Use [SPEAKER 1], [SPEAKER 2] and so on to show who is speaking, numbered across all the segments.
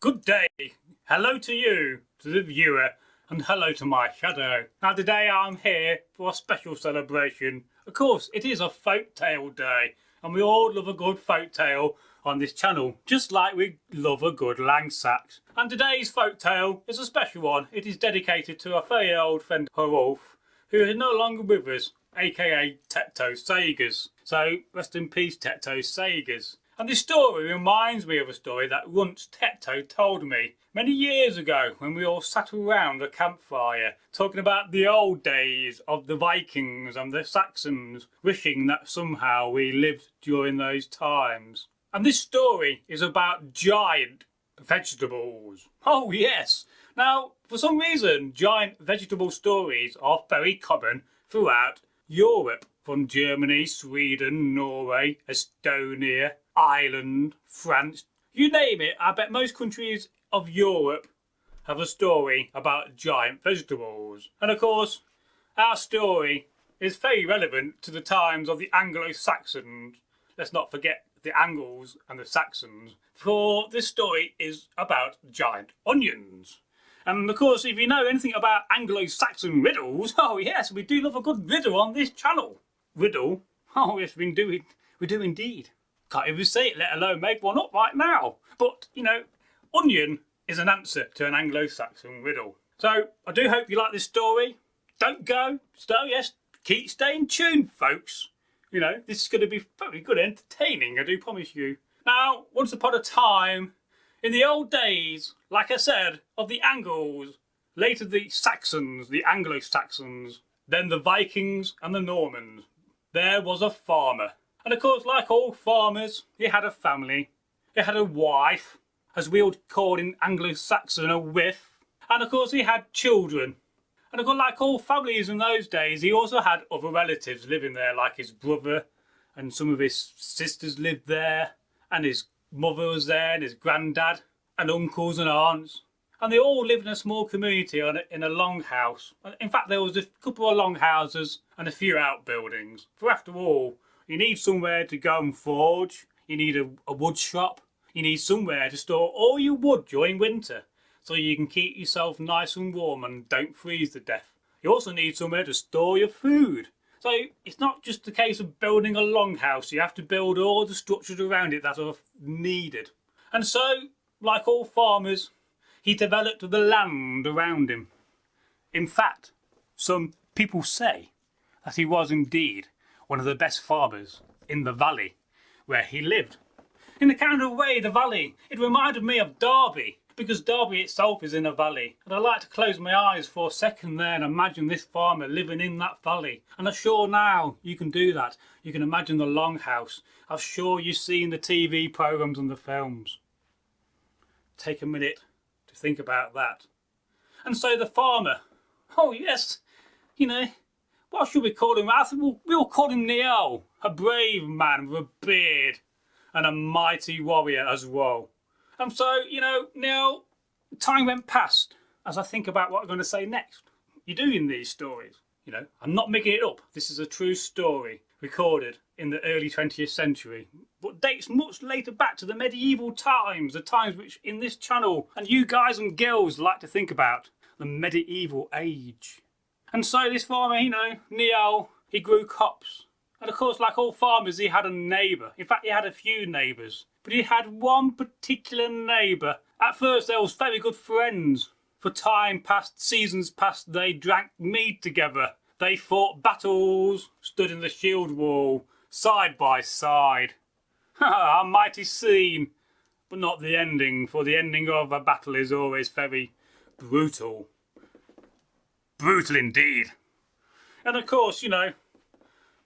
[SPEAKER 1] Good day. Hello to you, to the viewer, and hello to my shadow. Now today I'm here for a special celebration. Of course, it is a folktale day, and we all love a good folktale on this channel, just like we love a good langseax. And today's folktale is a special one. It is dedicated to a very old friend, Rolf, who is no longer with us, aka Techno Sagas. So rest in peace, Techno Sagas. And this story reminds me of a story that once Techno told me many years ago when we all sat around a campfire talking about the old days of the Vikings and the Saxons, wishing that somehow we lived during those times. And this story is about giant vegetables. Oh yes! Now, for some reason, giant vegetable stories are very common throughout Europe, from Germany, Sweden, Norway, Estonia, Ireland, France, you name it. I bet most countries of Europe have a story about giant vegetables. And of course, our story is very relevant to the times of the Anglo-Saxons. Let's not forget the Angles and the Saxons, for this story is about giant onions. And of course, if you know anything about Anglo-Saxon riddles, oh yes, we do love a good riddle on this channel. Riddle? Oh yes, we do indeed. Can't even say it, let alone make one up right now. But, you know, onion is an answer to an Anglo-Saxon riddle. So, I do hope you like this story. Don't go. Yes, keep staying tuned, folks. You know, this is going to be very good entertaining, I do promise you. Now, once upon a time, in the old days, like I said, of the Angles, later the Saxons, the Anglo-Saxons, then the Vikings and the Normans, there was a farmer. And of course, like all farmers, he had a family, he had a wife, as we would call in Anglo-Saxon a wife, and of course he had children. And of course, like all families in those days, he also had other relatives living there, like his brother, and some of his sisters lived there, and his mother was there, and his granddad, and uncles and aunts. And they all lived in a small community in a longhouse. In fact, there was a couple of longhouses and a few outbuildings. For after all, you need somewhere to go and forge, you need a wood shop, you need somewhere to store all your wood during winter so you can keep yourself nice and warm and don't freeze to death. You also need somewhere to store your food. So it's not just a case of building a longhouse, you have to build all the structures around it that are needed. And so, like all farmers, he developed the land around him. In fact, some people say that he was indeed one of the best farmers in the valley where he lived. In a kind of way, the valley, it reminded me of Derby, because Derby itself is in a valley. And I like to close my eyes for a second there and imagine this farmer living in that valley. And I'm sure now you can do that. You can imagine the longhouse. I'm sure you've seen the TV programmes and the films. Take a minute to think about that. And so the farmer, oh yes, you know, what should we call him? I think we'll call him Njal, a brave man with a beard and a mighty warrior as well. And so, you know, now time went past as I think about what I'm going to say next. You do in these stories, you know, I'm not making it up. This is a true story recorded in the early 20th century, but dates much later back to the medieval times, the times which in this channel and you guys and girls like to think about, the medieval age. And so this farmer, you know, Njal, he grew crops. And of course, like all farmers, he had a neighbour. In fact, he had a few neighbours. But he had one particular neighbour. At first, they was very good friends. For time passed, seasons passed, they drank mead together. They fought battles, stood in the shield wall, side by side. A mighty scene. But not the ending, for the ending of a battle is always very brutal. Brutal indeed. And of course, you know,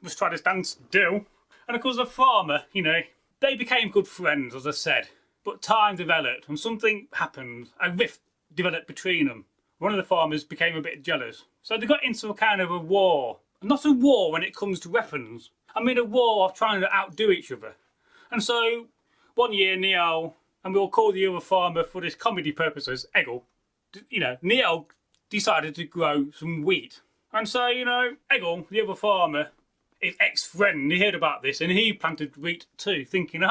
[SPEAKER 1] must try to stand still. And of course the farmer, you know, they became good friends, as I said. But time developed and something happened. A rift developed between them. One of the farmers became a bit jealous. So they got into a kind of a war. Not a war when it comes to weapons. I mean a war of trying to outdo each other. And so one year Njal, and we'll call the other farmer for this comedy purposes, Egil, you know, Njal decided to grow some wheat. And so, you know, Egil, the other farmer, his ex-friend, he heard about this and he planted wheat too, thinking,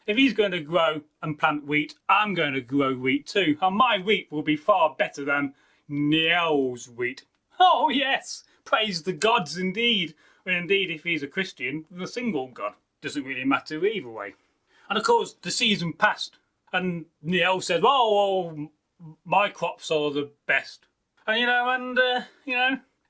[SPEAKER 1] if he's going to grow and plant wheat, I'm going to grow wheat too. And my wheat will be far better than Njal's wheat. Oh yes, praise the gods indeed. Well, indeed, if he's a Christian, the single god. Doesn't really matter either way. And of course, the season passed. And Njal said, well, my crops are the best. And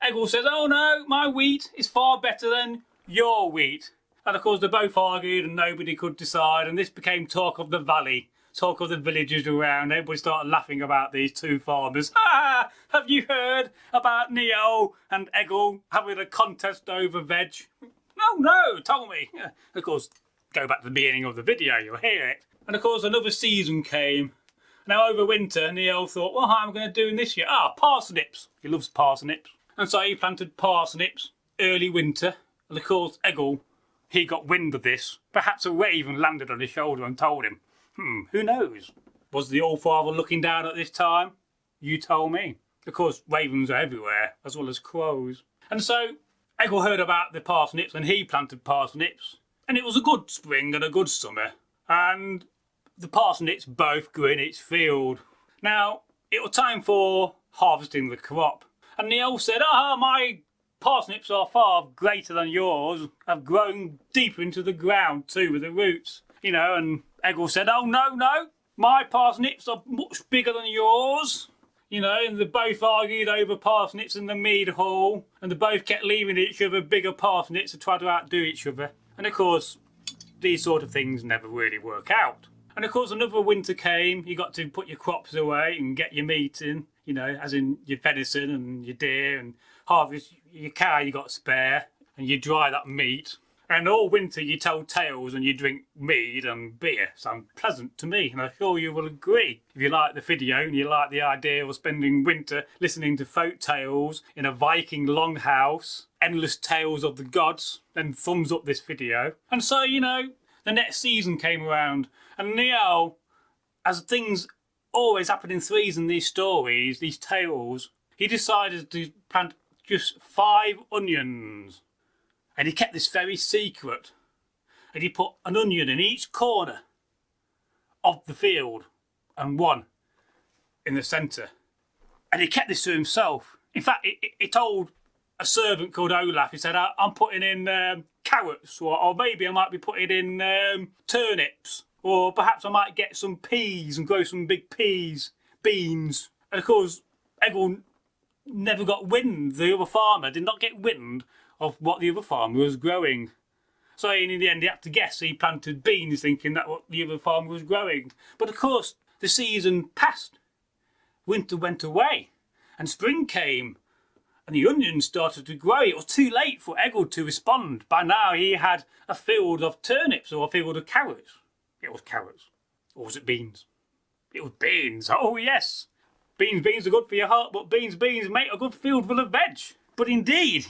[SPEAKER 1] Egil says, oh no, my wheat is far better than your wheat. And of course they both argued and nobody could decide, and this became talk of the valley, talk of the villagers around. Everybody started laughing about these two farmers. Ah, have you heard about Njal and Egil having a contest over veg? No, tell me. Of course, go back to the beginning of the video, you'll hear it. And of course another season came. Now over winter, Njal thought, well, how am I going to do this year? Parsnips. He loves parsnips. And so he planted parsnips early winter. And of course, Egil, he got wind of this. Perhaps a raven landed on his shoulder and told him. Who knows? Was the All-Father looking down at this time? You tell me. Of course, ravens are everywhere, as well as crows. And so Egil heard about the parsnips and he planted parsnips. And it was a good spring and a good summer. And the parsnips both grew in its field. Now, it was time for harvesting the crop. And Njal said, my parsnips are far greater than yours, have grown deeper into the ground too with the roots. And Egil said, oh no, my parsnips are much bigger than yours. And they both argued over parsnips in the mead hall, and they both kept leaving each other bigger parsnips to try to outdo each other. And of course, these sort of things never really work out. And of course, another winter came. You got to put your crops away and get your meat in, as in your venison and your deer, and harvest your cow you got spare, and you dry that meat. And all winter you tell tales and you drink mead and beer. Sounds pleasant to me, and I'm sure you will agree. If you like the video and you like the idea of spending winter listening to folk tales in a Viking longhouse, endless tales of the gods, then thumbs up this video. And so, the next season came around, and Njal, as things always happen in threes in these stories, these tales, he decided to plant just 5 onions. And he kept this very secret. And he put an onion in each corner of the field and one in the centre. And he kept this to himself. In fact, he told a servant called Olaf, he said, I'm putting in carrots, or maybe I might be putting in turnips, or perhaps I might get some peas and grow some big beans. And of course, Egil never got wind. The other farmer did not get wind of what the other farmer was growing. So in the end he had to guess. He planted beans thinking that what the other farmer was growing. But of course the season passed. Winter went away and spring came and the onions started to grow. It was too late for Egil to respond. By now he had a field of turnips or a field of carrots. It was carrots. Or was it beans? It was beans. Oh yes. Beans are good for your heart, but beans make a good field full of veg. But indeed,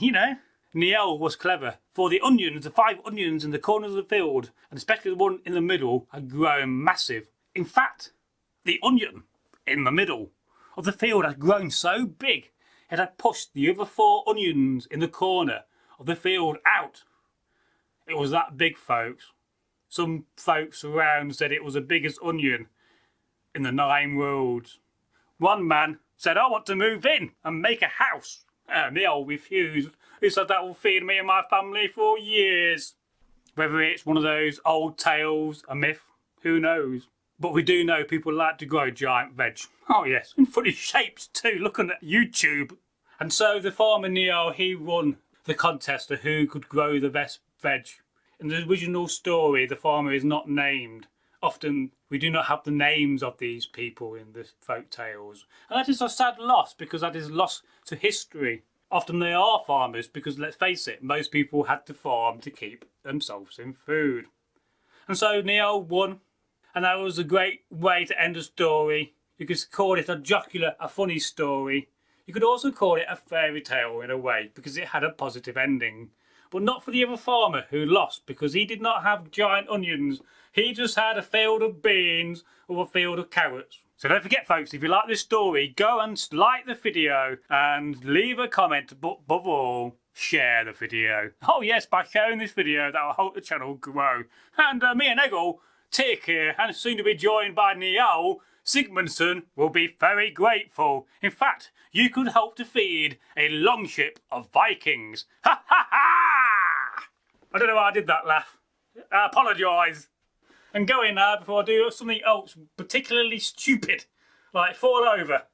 [SPEAKER 1] Njal was clever, for the 5 onions in the corners of the field, and especially the one in the middle, had grown massive. In fact, the onion in the middle of the field had grown so big, it had pushed the other 4 onions in the corner of the field out. It was that big, folks. Some folks around said it was the biggest onion in the 9 worlds. One man said, I want to move in and make a house. Njal refused. He said that will feed me and my family for years. Whether it's one of those old tales, a myth, who knows? But we do know people like to grow giant veg. Oh yes, in funny shapes too, looking at YouTube. And so the farmer Njal, he won the contest of who could grow the best veg. In the original story, the farmer is not named. Often we do not have the names of these people in the folk tales. And that is a sad loss, because that is lost to history. Often they are farmers because, let's face it, most people had to farm to keep themselves in food. And so Njal won, and that was a great way to end a story. You could call it a jocular, a funny story. You could also call it a fairy tale in a way, because it had a positive ending. But not for the other farmer who lost, because he did not have giant onions. He just had a field of beans or a field of carrots. So don't forget, folks, if you like this story, go and like the video and leave a comment, but above all, share the video. Oh yes, by sharing this video, that will help the channel grow. And me and Egil, Tyrkir and soon to be joined by Njal, Sigmundsson will be very grateful. In fact, you could help to feed a longship of Vikings. Ha ha ha! I don't know why I did that laugh. I apologise. And going now before I do something else particularly stupid, like fall over.